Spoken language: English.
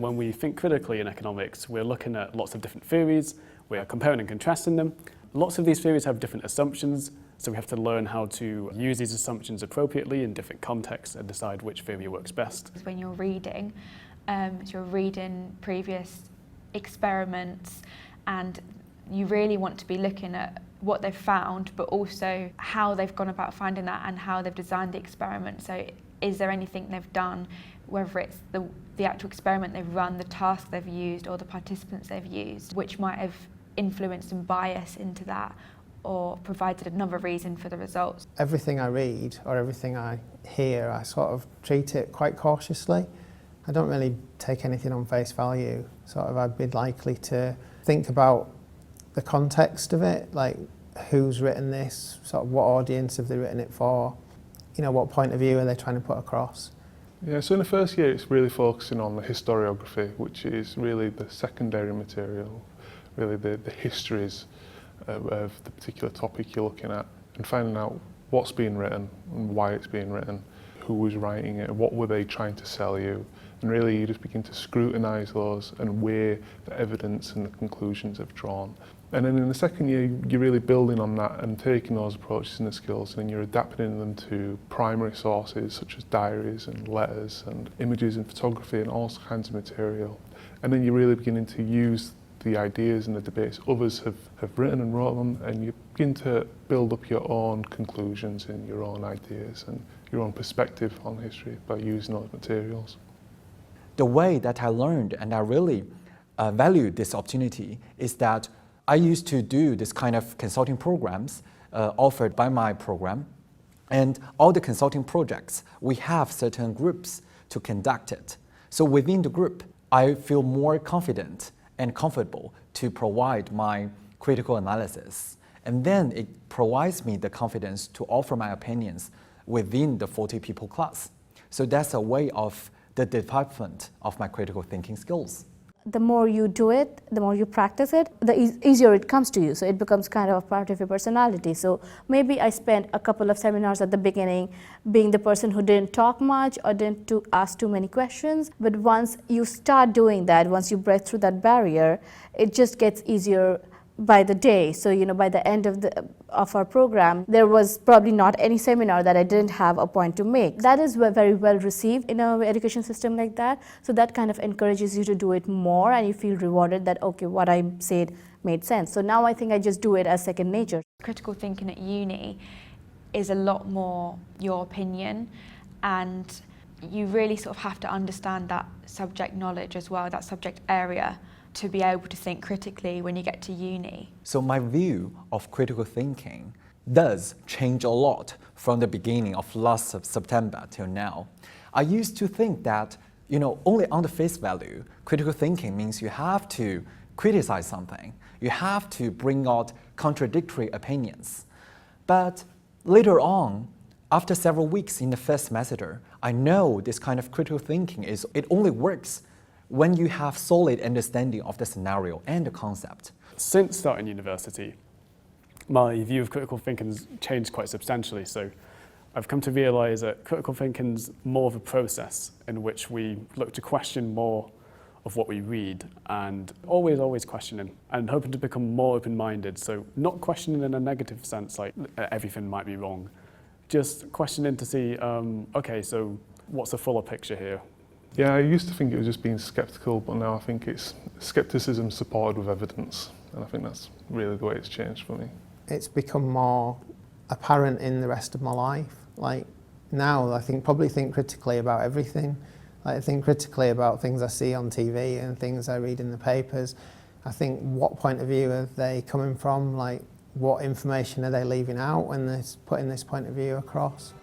When we think critically in economics, we're looking at lots of different theories, we're comparing and contrasting them. Lots of these theories have different assumptions, so we have to learn how to use these assumptions appropriately in different contexts and decide which theory works best. When you're reading, you're reading previous experiments, and you really want to be looking at what they've found, but also how they've gone about finding that and how they've designed the experiment. So is there anything they've done, whether it's the actual experiment they've run, the task they've used, or the participants they've used, which might have influenced and biased into that, or provided another reason for the results. Everything I read or everything I hear, I sort of treat it quite cautiously. I don't really take anything on face value. Sort of I'd be likely to think about the context of it, like who's written this, sort of what audience have they written it for, you know, what point of view are they trying to put across. Yeah, so in the first year it's really focusing on the historiography, which is really the secondary material, really the histories of the particular topic you're looking at, and finding out what's being written and why it's being written, who was writing it, what were they trying to sell you, and really you just begin to scrutinise those and weigh the evidence and the conclusions they've drawn. And then in the second year you're really building on that and taking those approaches and the skills, and you're adapting them to primary sources such as diaries and letters and images and photography and all kinds of material. And then you're really beginning to use the ideas and the debates others have written and wrote them, and you begin to build up your own conclusions and your own ideas and your own perspective on history by using those materials. The way that I learned, and I really valued this opportunity, is that I used to do this kind of consulting programs offered by my program, and all the consulting projects, we have certain groups to conduct it. So within the group, I feel more confident and comfortable to provide my critical analysis. And then it provides me the confidence to offer my opinions within the 40 people class. So that's a way of the development of my critical thinking skills. The more you do it, the more you practice it, the easier it comes to you. So it becomes kind of a part of your personality. So maybe I spent a couple of seminars at the beginning being the person who didn't talk much or didn't ask too many questions. But once you start doing that, once you break through that barrier, it just gets easier by the day. So, you know, by the end of our program, there was probably not any seminar that I didn't have a point to make. That is very well received in an education system like that. So that kind of encourages you to do it more, and you feel rewarded that, okay, what I said made sense. So now I think I just do it as second nature. Critical thinking at uni is a lot more your opinion, and you really sort of have to understand that subject knowledge as well, that subject area, to be able to think critically when you get to uni. So my view of critical thinking does change a lot from the beginning of last September till now. I used to think that, you know, only on the face value, critical thinking means you have to criticize something. You have to bring out contradictory opinions. But later on, after several weeks in the first semester, I know this kind of critical thinking it only works when you have solid understanding of the scenario and the concept. Since starting university, my view of critical thinking has changed quite substantially. So I've come to realise that critical thinking is more of a process in which we look to question more of what we read, and always questioning and hoping to become more open-minded. So not questioning in a negative sense, like everything might be wrong, just questioning to see, okay, so what's the fuller picture here? Yeah, I used to think it was just being sceptical, but now I think it's scepticism supported with evidence, and I think that's really the way it's changed for me. It's become more apparent in the rest of my life. Like now I probably think critically about everything. Like I think critically about things I see on TV and things I read in the papers. I think what point of view are they coming from, like what information are they leaving out when they're putting this point of view across.